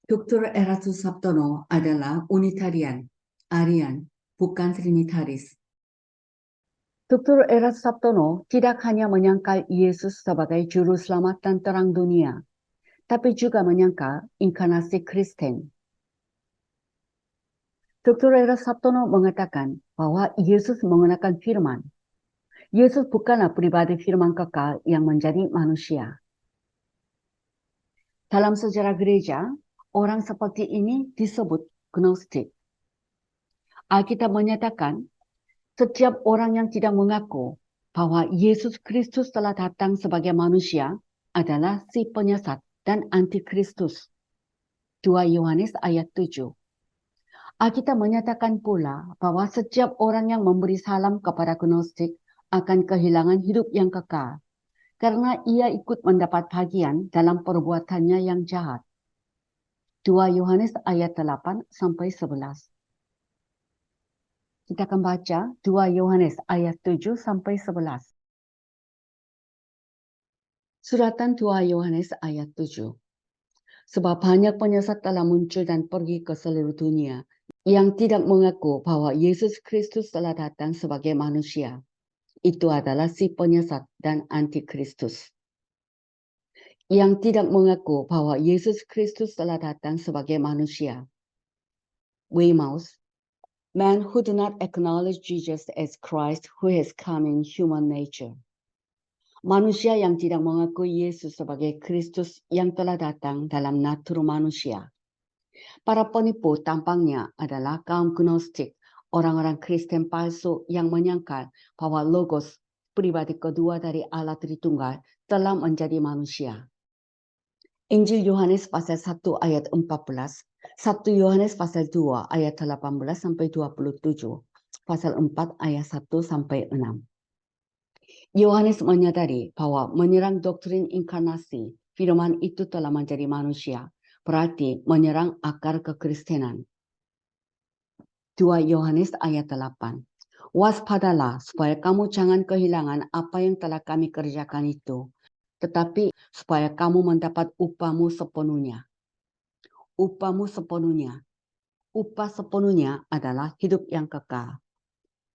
Dr. Eratus Sabtono adalah Unitarian, Arian, bukan Trinitaris. Dr. Erat Sabtono tidak hanya menyangkal Yesus sebagai juru selamat dan terang dunia, tapi juga menyangkal inkarnasi Kristen. Dr. Erat Sabtono mengatakan bahwa Yesus menggunakan firman. Yesus bukanlah pribadi firman kekal yang menjadi manusia. Dalam sejarah gereja, orang seperti ini disebut Gnostik. Alkitab menyatakan setiap orang yang tidak mengaku bahwa Yesus Kristus telah datang sebagai manusia adalah si penyesat dan antikristus. 2 Yohanes ayat 7. Alkitab menyatakan pula bahwa setiap orang yang memberi salam kepada Gnostik akan kehilangan hidup yang kekal karena ia ikut mendapat bagian dalam perbuatannya yang jahat. 2 Yohanes ayat 8 sampai 11. Kita akan baca 2 Yohanes ayat 7 sampai 11. Suratan 2 Yohanes ayat 7. Sebab banyak penyesat telah muncul dan pergi ke seluruh dunia yang tidak mengaku bahwa Yesus Kristus telah datang sebagai manusia. Itu adalah si penyesat dan antikristus. Yang tidak mengaku bahwa Yesus Kristus telah datang sebagai manusia. Weymouth. Men who do not acknowledge Jesus as Christ who has come in human nature. Manusia yang tidak mengakui Yesus sebagai Kristus yang telah datang dalam natur manusia. Para penipu tampangnya adalah kaum Gnostik, orang-orang Kristen palsu yang menyangkal bahwa Logos, pribadi kedua dari Allah Tritunggal, telah menjadi manusia. Injil Yohanes pasal 1 ayat 14, 1 Yohanes pasal 2 ayat 18 sampai 27, pasal 4 ayat 1 sampai 6. Yohanes menyadari bahwa menyerang doktrin inkarnasi, firman itu telah menjadi manusia, berarti menyerang akar kekristenan. 2 Yohanes ayat 8. Waspadalah supaya kamu jangan kehilangan apa yang telah kami kerjakan itu, tetapi supaya kamu mendapat upahmu sepenuhnya. Upahmu sepenuhnya. Upah sepenuhnya adalah hidup yang kekal.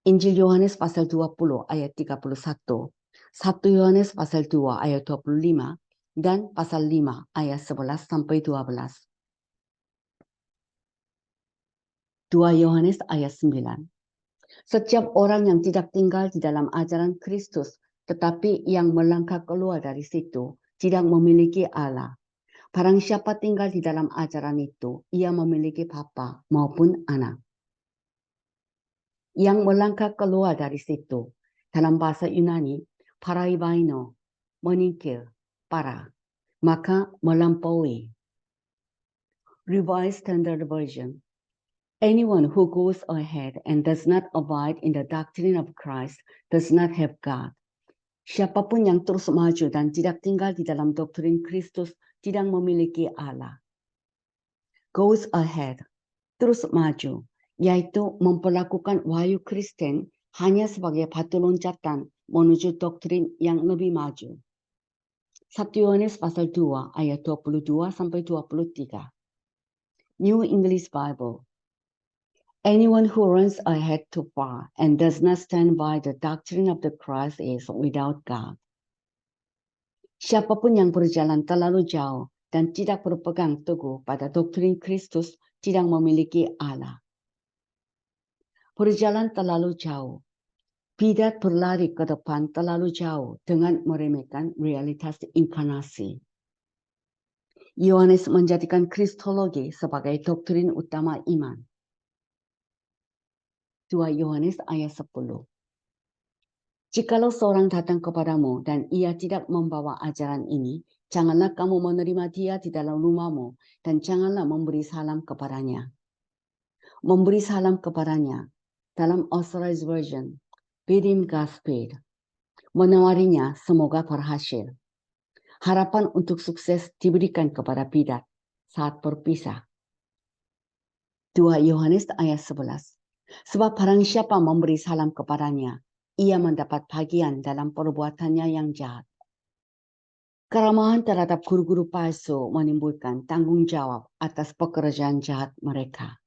Injil Yohanes pasal 20 ayat 31, 1 Yohanes pasal 2 ayat 25, dan pasal 5 ayat 11 sampai 12. 2 Yohanes ayat 9. Setiap orang yang tidak tinggal di dalam ajaran Kristus, tetapi yang melangkah keluar dari situ, tidak memiliki Allah. Barang siapa tinggal di dalam ajaran itu, ia memiliki Bapa maupun Anak. Yang melangkah keluar dari situ, dalam bahasa Yunani, paraibaino, menyingkir, para, maka melampaui. Revised Standard Version. Anyone who goes ahead and does not abide in the doctrine of Christ does not have God. Siapapun yang terus maju dan tidak tinggal di dalam doktrin Kristus tidak memiliki Allah. Goes ahead, terus maju, yaitu memperlakukan wahyu Kristen hanya sebagai batu loncatan menuju doktrin yang lebih maju. 1 Yohanes pasal 2 ayat 22 sampai 23. New English Bible. Anyone who runs ahead too far and does not stand by the doctrine of the Christ is without God. Siapapun yang berjalan terlalu jauh dan tidak berpegang teguh pada doktrin Kristus tidak memiliki Allah. Berjalan terlalu jauh. Bidat berlari ke depan terlalu jauh dengan meremehkan realitas inkarnasi. Yohanes menjadikan Kristologi sebagai doktrin utama iman. 2 Yohanes ayat 10. Jikalau seorang datang kepadamu dan ia tidak membawa ajaran ini, janganlah kamu menerima dia di dalam rumahmu dan janganlah memberi salam kepadanya. Memberi salam kepadanya dalam Authorized Version, bid him Godspeed. Menawarinya semoga berhasil. Harapan untuk sukses diberikan kepada bidat saat berpisah. 2 Yohanes ayat 11. Sebab barang siapa memberi salam kepadanya, ia mendapat bagian dalam perbuatannya yang jahat. Keramahan terhadap guru-guru palsu menimbulkan tanggung jawab atas pekerjaan jahat mereka.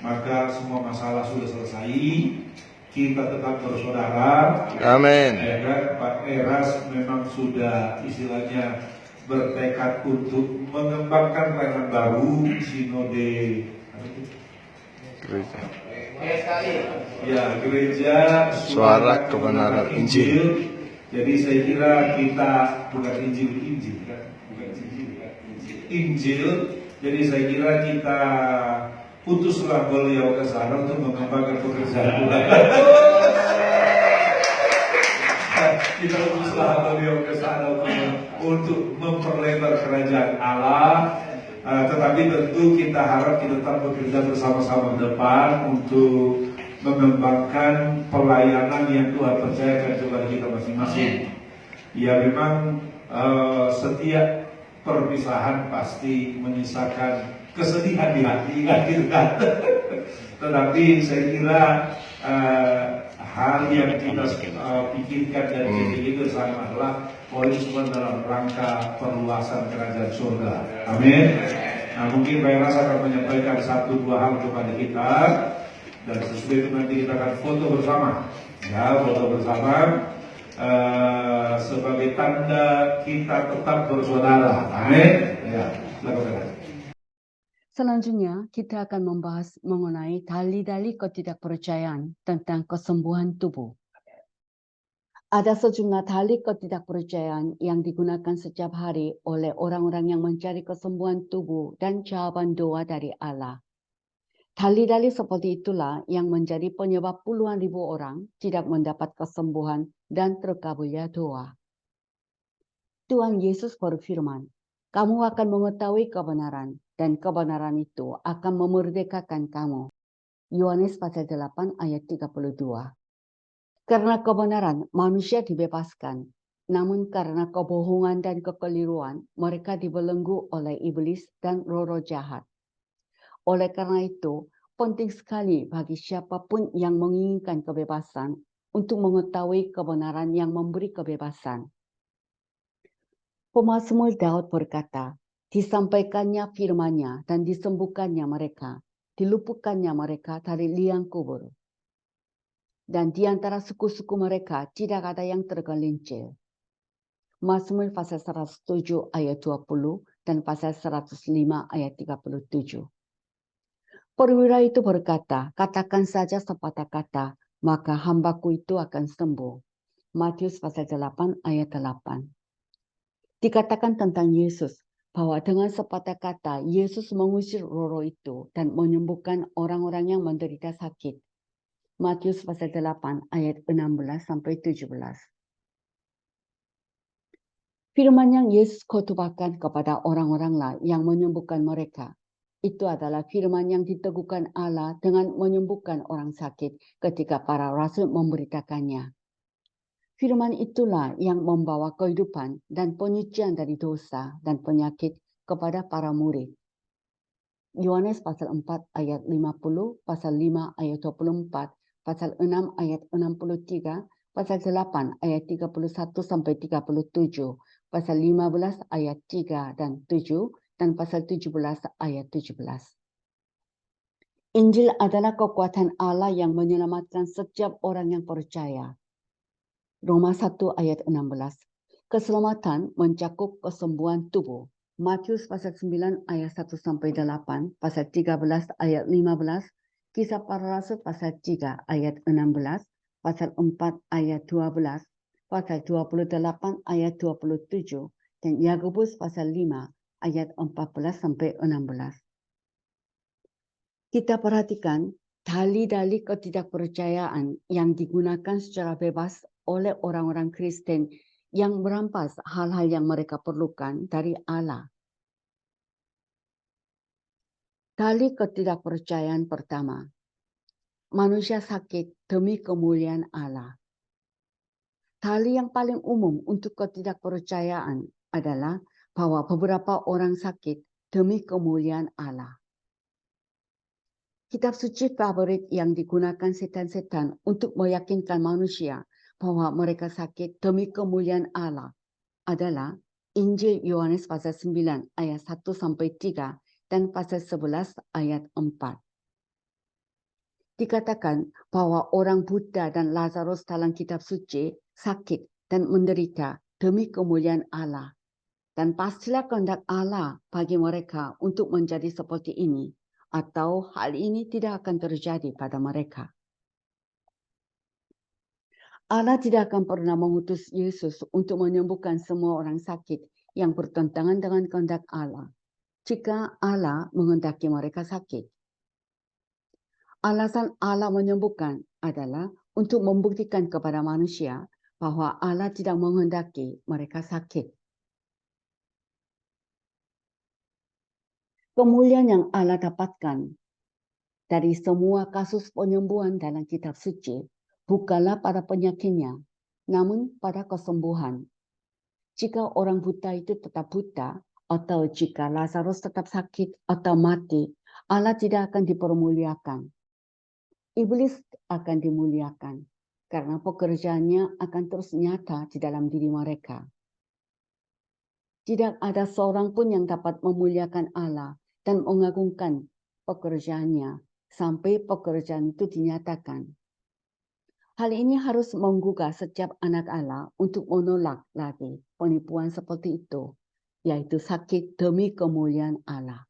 Maka semua masalah sudah selesai, kita tetap bersaudara. Amin. Ya kan, Pak Eras memang sudah istilahnya bertekad untuk mengembangkan pelayanan baru sinode gereja Suara Kebenaran Injil. Jadi saya kira kita bukan Injil Injil. Jadi saya kira kita putuslah beliau ke sana untuk mengembangkan pekerjaan Tuhan. Kita putuslah beliau ke sana untuk memperlebar kerajaan Allah. Tetapi tentu kita harap kita tetap bekerja bersama-sama ke depan untuk mengembangkan pelayanan yang Tuhan percayakan kepada kita masing-masing. Ya memang setiap perpisahan pasti menyisakan kesedihan di hati kan gitu kan. Tetapi saya kira hal yang kita pikirkan dan itu sama adalah poin semua dalam rangka perluasan kerajaan surga. Amin. Nah mungkin Pak Eras akan menyampaikan 1-2 hal kepada kita, dan sesudah itu nanti kita akan foto bersama. Ya, foto bersama sebagai tanda kita tetap bersaudara. Amin. Ya, silakan. Selanjutnya, kita akan membahas mengenai dalih-dalih ketidakpercayaan tentang kesembuhan tubuh. Ada sejumlah dalih ketidakpercayaan yang digunakan setiap hari oleh orang-orang yang mencari kesembuhan tubuh dan jawaban doa dari Allah. Dalih-dalih seperti itulah yang menjadi penyebab puluhan ribu orang tidak mendapat kesembuhan dan terkabulnya doa. Tuhan Yesus berfirman, "Kamu akan mengetahui kebenaran, dan kebenaran itu akan memerdekakan kamu." Yohanes pasal 8 ayat 32. Karena kebenaran, manusia dibebaskan. Namun karena kebohongan dan kekeliruan, mereka dibelenggu oleh iblis dan roh-roh jahat. Oleh karena itu, penting sekali bagi siapapun yang menginginkan kebebasan untuk mengetahui kebenaran yang memberi kebebasan. Pemazmur Daud berkata, disampaikannya firman-Nya dan disembuhkannya mereka, diluputkannya mereka dari liang kubur. Dan di antara suku-suku mereka tidak ada yang tergelincir. Mazmur pasal 107 ayat 20 dan pasal 105 ayat 37. Perwira itu berkata, katakan saja sepatah kata, maka hambaku itu akan sembuh. Matius pasal 8 ayat 8. Dikatakan tentang Yesus, bahwa dengan sepatah kata, Yesus mengusir roh-roh itu dan menyembuhkan orang-orang yang menderita sakit. Matius pasal 8 ayat 16 sampai 17. Firman yang Yesus khotbahkan kepada orang-orang lah yang menyembuhkan mereka. Itu adalah firman yang diteguhkan Allah dengan menyembuhkan orang sakit ketika para rasul memberitakannya. Firman itulah yang membawa kehidupan dan penyucian dari dosa dan penyakit kepada para murid. Yohanes pasal 4 ayat 50, pasal 5 ayat 24, pasal 6 ayat 63, pasal 8 ayat 31 sampai 37, pasal 15 ayat 3 dan 7, dan pasal 17 ayat 17. Injil adalah kekuatan Allah yang menyelamatkan setiap orang yang percaya. Roma 1 ayat 16. Keselamatan mencakup kesembuhan tubuh. Matius pasal 9 ayat 1 sampai 8, pasal 13 ayat 15, Kisah Para Rasul pasal 3 ayat 16, pasal 4 ayat 12, pasal 28 ayat 27, dan Yakobus pasal 5 ayat 14 sampai 16. Kita perhatikan dalih-dalih ketidakpercayaan yang digunakan secara bebas oleh orang-orang Kristen yang merampas hal-hal yang mereka perlukan dari Allah. Dalih ketidakpercayaan pertama, manusia sakit demi kemuliaan Allah. Dalih yang paling umum untuk ketidakpercayaan adalah bahwa beberapa orang sakit demi kemuliaan Allah. Kitab suci favorit yang digunakan setan-setan untuk meyakinkan manusia bahwa mereka sakit demi kemuliaan Allah adalah Injil Yohanes pasal 9 ayat 1-3 dan pasal 11 ayat 4. Dikatakan bahwa orang buta dan Lazarus dalam kitab suci sakit dan menderita demi kemuliaan Allah. Dan pastilah kehendak Allah bagi mereka untuk menjadi seperti ini, atau hal ini tidak akan terjadi pada mereka. Allah tidak akan pernah mengutus Yesus untuk menyembuhkan semua orang sakit yang bertentangan dengan kehendak Allah, jika Allah menghendaki mereka sakit. Alasan Allah menyembuhkan adalah untuk membuktikan kepada manusia bahwa Allah tidak menghendaki mereka sakit. Kemuliaan yang Allah dapatkan dari semua kasus penyembuhan dalam kitab suci bukanlah pada penyakitnya, namun pada kesembuhan. Jika orang buta itu tetap buta, atau jika Lazarus tetap sakit atau mati, Allah tidak akan dipermuliakan. Iblis akan dimuliakan, karena pekerjaannya akan terus nyata di dalam diri mereka. Tidak ada seorang pun yang dapat memuliakan Allah dan mengagungkan pekerjaannya sampai pekerjaan itu dinyatakan. Hal ini harus menggugah setiap anak Allah untuk menolak lagi penipuan seperti itu, yaitu sakit demi kemuliaan Allah.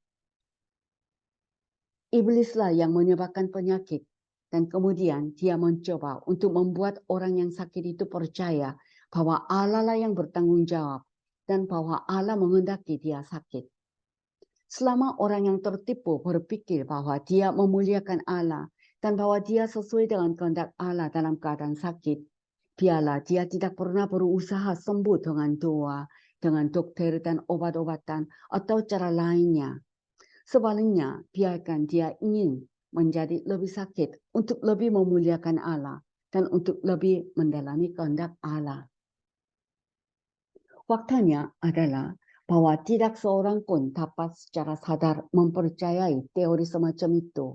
Iblislah yang menyebabkan penyakit, dan kemudian dia mencoba untuk membuat orang yang sakit itu percaya bahwa Allah lah yang bertanggung jawab dan bahwa Allah menghendaki dia sakit. Selama orang yang tertipu berpikir bahwa dia memuliakan Allah dan bahwa dia sesuai dengan kehendak Allah dalam keadaan sakit, biarlah dia tidak pernah berusaha sembuh dengan doa, dengan dokter dan obat-obatan atau cara lainnya. Sebaliknya, biarkan dia ingin menjadi lebih sakit untuk lebih memuliakan Allah dan untuk lebih mendalami kehendak Allah. Faktanya adalah bahwa tidak seorang pun dapat secara sadar mempercayai teori semacam itu.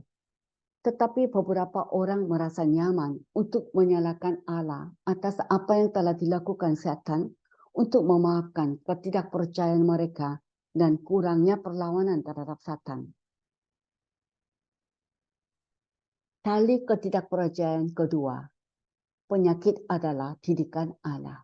Tetapi beberapa orang merasa nyaman untuk menyalahkan Allah atas apa yang telah dilakukan setan untuk memaafkan ketidakpercayaan mereka dan kurangnya perlawanan terhadap setan. Tali ketidakpercayaan kedua, penyakit adalah didikan Allah.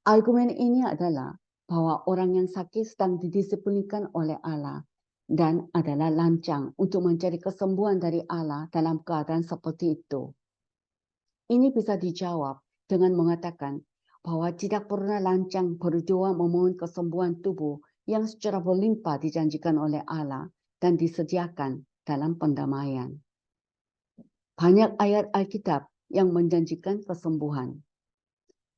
Argumen ini adalah bahwa orang yang sakit sedang didisiplinkan oleh Allah dan adalah lancang untuk mencari kesembuhan dari Allah dalam keadaan seperti itu. Ini bisa dijawab dengan mengatakan bahwa tidak pernah lancang berdoa memohon kesembuhan tubuh yang secara berlimpah dijanjikan oleh Allah dan disediakan dalam pendamaian. Banyak ayat Alkitab yang menjanjikan kesembuhan.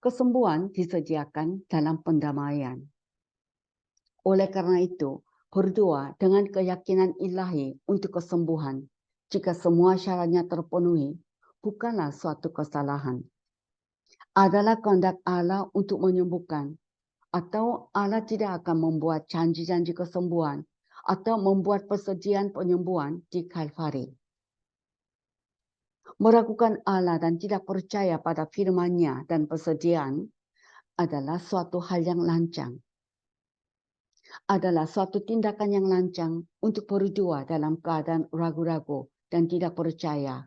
Kesembuhan disediakan dalam pendamaian. Oleh karena itu, berdoa dengan keyakinan ilahi untuk kesembuhan, jika semua syaratnya terpenuhi, bukanlah suatu kesalahan. Adalah kehendak Allah untuk menyembuhkan, atau Allah tidak akan membuat janji-janji kesembuhan, atau membuat persediaan penyembuhan di Kalvari. Meragukan Allah dan tidak percaya pada firman-Nya dan persediaan adalah suatu hal yang lancang. Adalah suatu tindakan yang lancang untuk berdoa dalam keadaan ragu-ragu dan tidak percaya,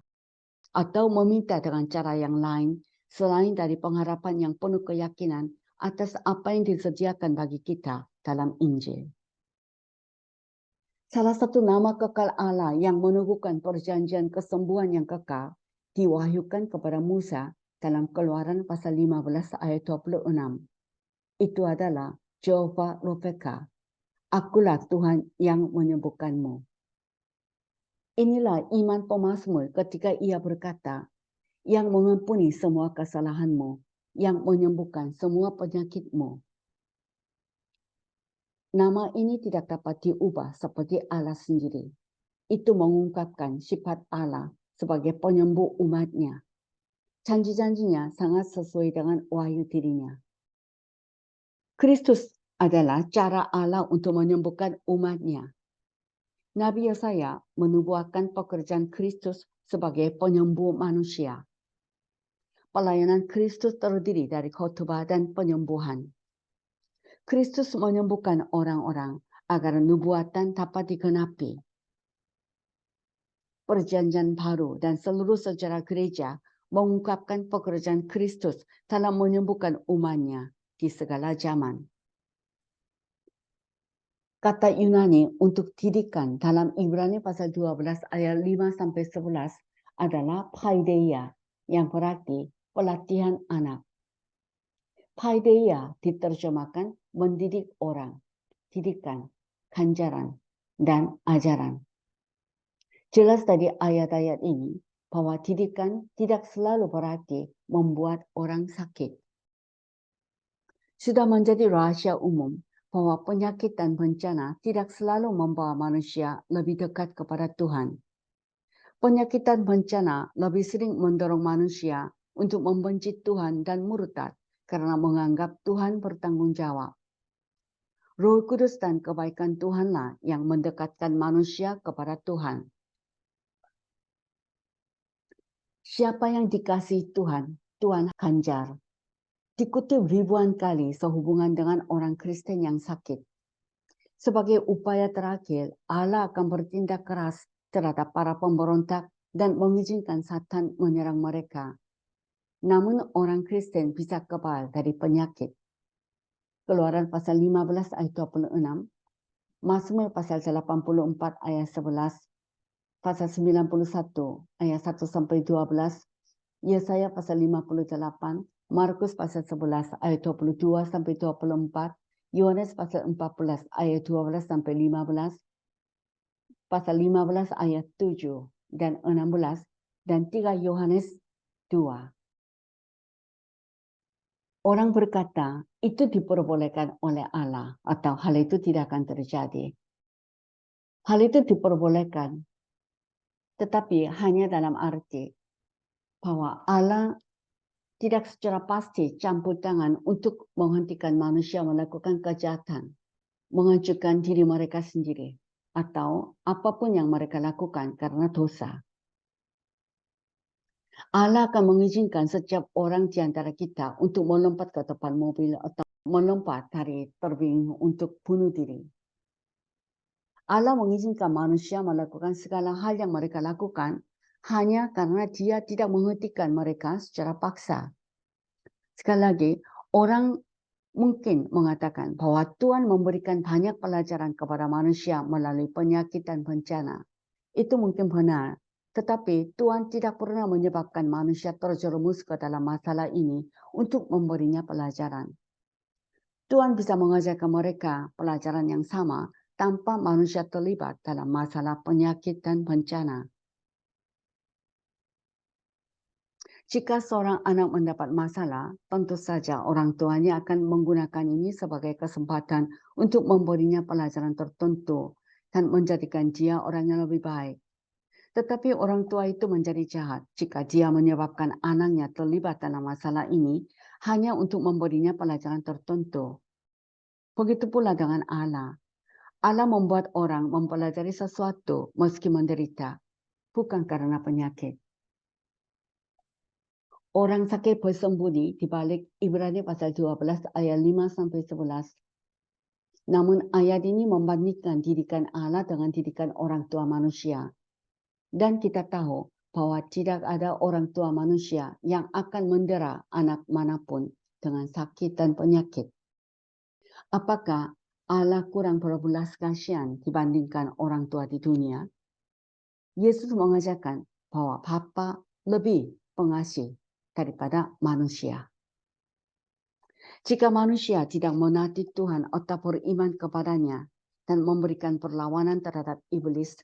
atau meminta dengan cara yang lain selain dari pengharapan yang penuh keyakinan atas apa yang disediakan bagi kita dalam Injil. Salah satu nama kekal Allah yang meneguhkan perjanjian kesembuhan yang kekal diwahyukan kepada Musa dalam Keluaran pasal 15 ayat 26. Itu adalah Jehovah Rofeka. Akulah Tuhan yang menyembuhkanmu. Inilah iman pemazmur ketika ia berkata, yang mengampuni semua kesalahanmu, yang menyembuhkan semua penyakitmu. Nama ini tidak dapat diubah seperti Allah sendiri. Itu mengungkapkan sifat Allah sebagai penyembuh umatnya. Janji-janjinya sangat sesuai dengan wahyu dirinya. Kristus adalah cara Allah untuk menyembuhkan umatnya. Nabi Yesaya menubuatkan pekerjaan Kristus sebagai penyembuh manusia. pelayanan Kristus terdiri dari khotbah dan penyembuhan. Kristus menyembuhkan orang-orang agar nubuatan dapat digenapi. Perjanjian baru dan seluruh sejarah gereja mengungkapkan pekerjaan Kristus dalam menyembuhkan umatnya di segala zaman. Kata Yunani untuk didikan dalam Ibrani pasal 12 ayat 5-11 adalah paideia, yang berarti pelatihan anak. Paideia diterjemahkan mendidik orang, didikan, ganjaran, dan ajaran. Jelas dari ayat-ayat ini bahwa didikan tidak selalu berarti membuat orang sakit. Sudah menjadi rahasia umum bahwa penyakit dan bencana tidak selalu membawa manusia lebih dekat kepada Tuhan. Penyakit dan bencana lebih sering mendorong manusia untuk membenci Tuhan dan murtad karena menganggap Tuhan bertanggung jawab. Roh Kudus dan kebaikan Tuhanlah yang mendekatkan manusia kepada Tuhan. Siapa yang dikasihi Tuhan, Tuhan ganjar. Dikutip ribuan kali sehubungan dengan orang Kristen yang sakit. Sebagai upaya terakhir, Allah akan bertindak keras terhadap para pemberontak dan mengizinkan Satan menyerang mereka. Namun orang Kristen bisa kebal dari penyakit. Keluaran pasal 15 ayat 26, Mazmur pasal 84 ayat 11, pasal 91 ayat 1-12, Yesaya pasal 58, Markus pasal 11 ayat 22-24, Yohanes pasal 14 ayat 12-15, pasal 15 ayat 7 dan 16, dan 3 Yohanes 2. Orang berkata, itu diperbolehkan oleh Allah atau hal itu tidak akan terjadi. Hal itu diperbolehkan, tetapi hanya dalam arti bahwa Allah tidak secara pasti campur tangan untuk menghentikan manusia melakukan kejahatan, menghancurkan diri mereka sendiri, atau apapun yang mereka lakukan karena dosa. Allah akan mengizinkan setiap orang di antara kita untuk melompat ke depan mobil atau melompat dari tebing untuk bunuh diri. Allah mengizinkan manusia melakukan segala hal yang mereka lakukan hanya karena Dia tidak menghentikan mereka secara paksa. Sekali lagi, orang mungkin mengatakan bahwa Tuhan memberikan banyak pelajaran kepada manusia melalui penyakit dan bencana. Itu mungkin benar, tetapi Tuhan tidak pernah menyebabkan manusia terjerumus ke dalam masalah ini untuk memberinya pelajaran. Tuhan bisa mengajarkan mereka pelajaran yang sama tanpa manusia terlibat dalam masalah penyakit dan bencana. Jika seorang anak mendapat masalah, tentu saja orang tuanya akan menggunakan ini sebagai kesempatan untuk memberinya pelajaran tertentu dan menjadikan dia orang yang lebih baik. Tetapi orang tua itu menjadi jahat jika dia menyebabkan anaknya terlibat dalam masalah ini hanya untuk memberinya pelajaran tertentu. Begitu pula dengan Allah. Allah membuat orang mempelajari sesuatu meski menderita, bukan karena penyakit. Orang sakit bersembunyi di balik Ibrani pasal 12 ayat 5-11. Namun ayat ini membandingkan didikan Allah dengan didikan orang tua manusia. Dan kita tahu bahwa tidak ada orang tua manusia yang akan mendera anak manapun dengan sakit dan penyakit. Apakah Allah kurang berbelas kasihan dibandingkan orang tua di dunia? Yesus mengajarkan bahwa Bapa lebih pengasih daripada manusia. Jika manusia tidak menaati Tuhan atau beriman kepadanya dan memberikan perlawanan terhadap iblis,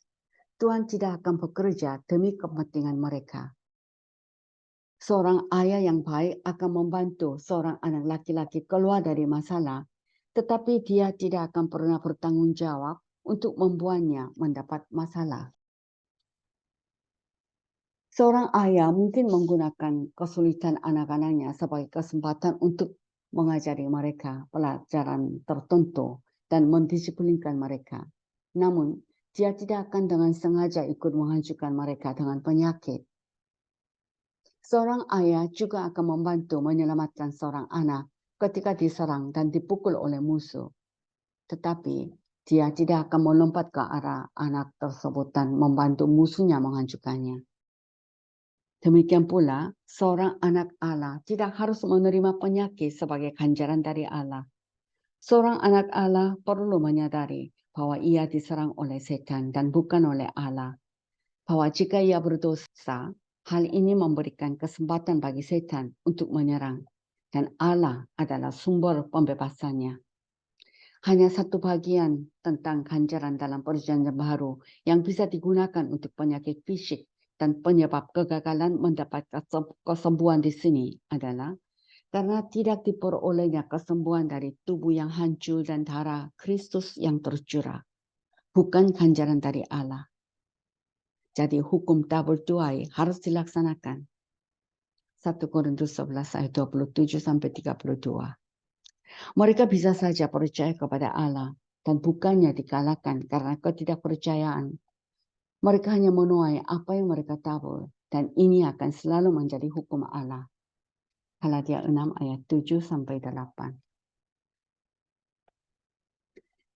Tuhan tidak akan bekerja demi kepentingan mereka. Seorang ayah yang baik akan membantu seorang anak laki-laki keluar dari masalah, tetapi dia tidak akan pernah bertanggung jawab untuk membuatnya mendapat masalah. Seorang ayah mungkin menggunakan kesulitan anak-anaknya sebagai kesempatan untuk mengajari mereka pelajaran tertentu dan mendisiplinkan mereka. Namun, dia tidak akan dengan sengaja ikut menghancurkan mereka dengan penyakit. Seorang ayah juga akan membantu menyelamatkan seorang anak ketika diserang dan dipukul oleh musuh. Tetapi dia tidak akan melompat ke arah anak tersebut dan membantu musuhnya menghancurkannya. Demikian pula, seorang anak Allah tidak harus menerima penyakit sebagai ganjaran dari Allah. Seorang anak Allah perlu menyadari bahwa ia diserang oleh setan dan bukan oleh Allah. Bahwa jika ia berdosa, hal ini memberikan kesempatan bagi setan untuk menyerang. Dan Allah adalah sumber pembebasannya. Hanya satu bagian tentang ganjaran dalam perjanjian baru yang bisa digunakan untuk penyakit fisik dan penyebab kegagalan mendapat kesembuhan di sini adalah karena tidak diperolehnya kesembuhan dari tubuh yang hancur dan darah Kristus yang tercurah, bukan ganjaran dari Allah. Jadi hukum tak bertuai harus dilaksanakan. 1 Korintus 11 ayat 27 sampai 32. Mereka bisa saja percaya kepada Allah dan bukannya dikalahkan karena ketidakpercayaan. Mereka hanya menuai apa yang mereka tabur dan ini akan selalu menjadi hukum Allah. Galatia 6 ayat 7 sampai 8.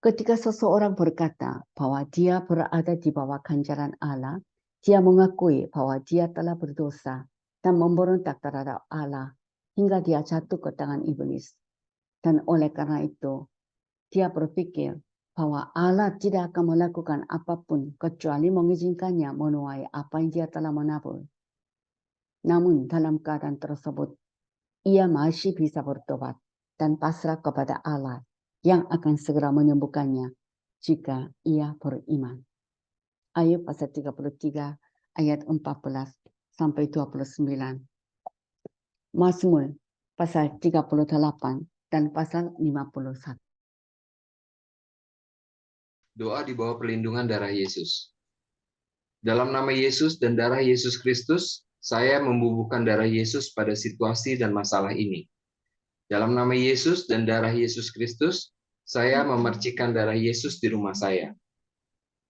Ketika seseorang berkata bahwa dia berada di bawah ganjaran Allah, dia mengakui bahwa dia telah berdosa dan memberontak terhadap Allah hingga dia jatuh ke tangan iblis. Dan oleh karena itu, dia berpikir bahwa Allah tidak akan melakukan apapun kecuali mengizinkannya menuai apa yang dia telah menabur. Namun dalam keadaan tersebut, ia masih bisa bertobat dan pasrah kepada Allah yang akan segera menyembuhkannya jika ia beriman. Ayub pasal 33 ayat 14 sampai 29. Mazmur pasal 38 dan pasal 51. Doa di bawah perlindungan darah Yesus. Dalam nama Yesus dan darah Yesus Kristus, saya membubuhkan darah Yesus pada situasi dan masalah ini. Dalam nama Yesus dan darah Yesus Kristus, saya memercikan darah Yesus di rumah saya.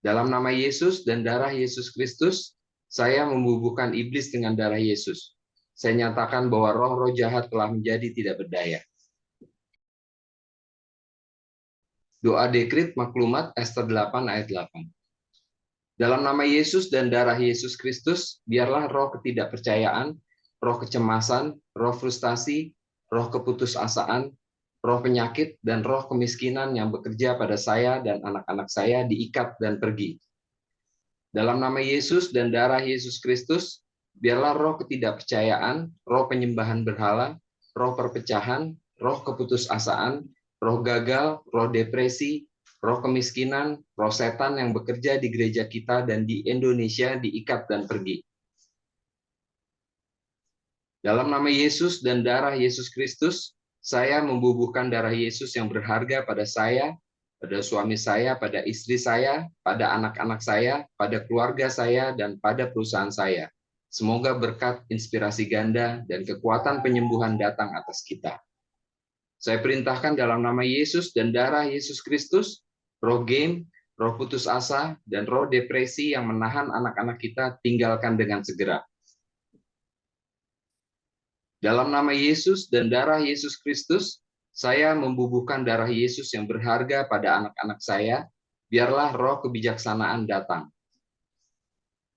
Dalam nama Yesus dan darah Yesus Kristus, saya membubuhkan iblis dengan darah Yesus. Saya nyatakan bahwa roh-roh jahat telah menjadi tidak berdaya. Doa dekrit maklumat Ester 8 ayat 8. Dalam nama Yesus dan darah Yesus Kristus, biarlah roh ketidakpercayaan, roh kecemasan, roh frustasi, roh keputusasaan, roh penyakit, dan roh kemiskinan yang bekerja pada saya dan anak-anak saya diikat dan pergi. Dalam nama Yesus dan darah Yesus Kristus, biarlah roh ketidakpercayaan, roh penyembahan berhala, roh perpecahan, roh keputusasaan, roh gagal, roh depresi, roh kemiskinan, roh setan yang bekerja di gereja kita dan di Indonesia diikat dan pergi. Dalam nama Yesus dan darah Yesus Kristus, saya membubuhkan darah Yesus yang berharga pada saya, pada suami saya, pada istri saya, pada anak-anak saya, pada keluarga saya, dan pada perusahaan saya. Semoga berkat inspirasi ganda dan kekuatan penyembuhan datang atas kita. Saya perintahkan dalam nama Yesus dan darah Yesus Kristus, roh game, roh putus asa, dan roh depresi yang menahan anak-anak kita tinggalkan dengan segera. Dalam nama Yesus dan darah Yesus Kristus, saya membubuhkan darah Yesus yang berharga pada anak-anak saya, biarlah roh kebijaksanaan datang.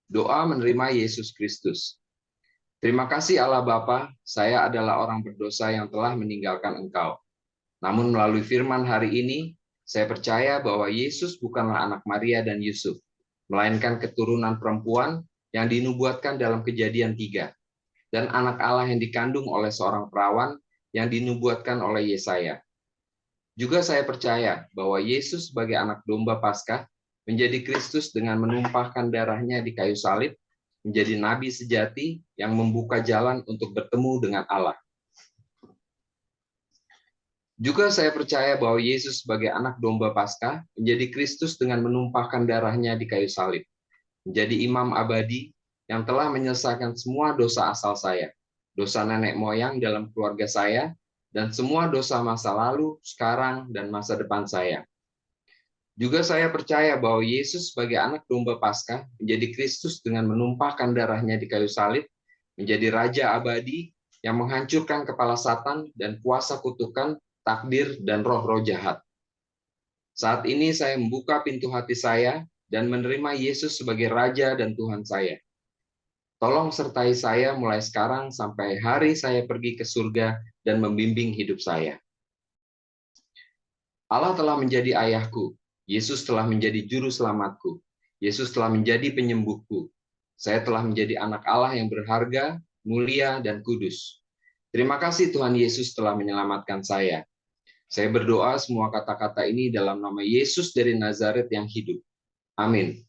Doa menerima Yesus Kristus. Terima kasih Allah Bapa, saya adalah orang berdosa yang telah meninggalkan Engkau. Namun melalui firman hari ini, saya percaya bahwa Yesus bukanlah anak Maria dan Yusuf, melainkan keturunan perempuan yang dinubuatkan dalam Kejadian 3, dan anak Allah yang dikandung oleh seorang perawan yang dinubuatkan oleh Yesaya. Juga saya percaya bahwa Yesus sebagai anak domba Paskah menjadi Kristus dengan menumpahkan darahnya di kayu salib, menjadi nabi sejati yang membuka jalan untuk bertemu dengan Allah. Juga saya percaya bahwa Yesus sebagai anak domba Paskah menjadi Kristus dengan menumpahkan darahnya di kayu salib, menjadi imam abadi yang telah menyelesaikan semua dosa asal saya, dosa nenek moyang dalam keluarga saya, dan semua dosa masa lalu, sekarang, dan masa depan saya. Juga saya percaya bahwa Yesus sebagai anak domba Paskah menjadi Kristus dengan menumpahkan darahnya di kayu salib, menjadi raja abadi yang menghancurkan kepala Satan dan kuasa kutukan, takdir, dan roh-roh jahat. Saat ini saya membuka pintu hati saya dan menerima Yesus sebagai Raja dan Tuhan saya. Tolong sertai saya mulai sekarang sampai hari saya pergi ke surga dan membimbing hidup saya. Allah telah menjadi ayahku. Yesus telah menjadi juru selamatku. Yesus telah menjadi penyembuhku. Saya telah menjadi anak Allah yang berharga, mulia, dan kudus. Terima kasih Tuhan Yesus telah menyelamatkan saya. Saya berdoa semua kata-kata ini dalam nama Yesus dari Nazaret yang hidup. Amin.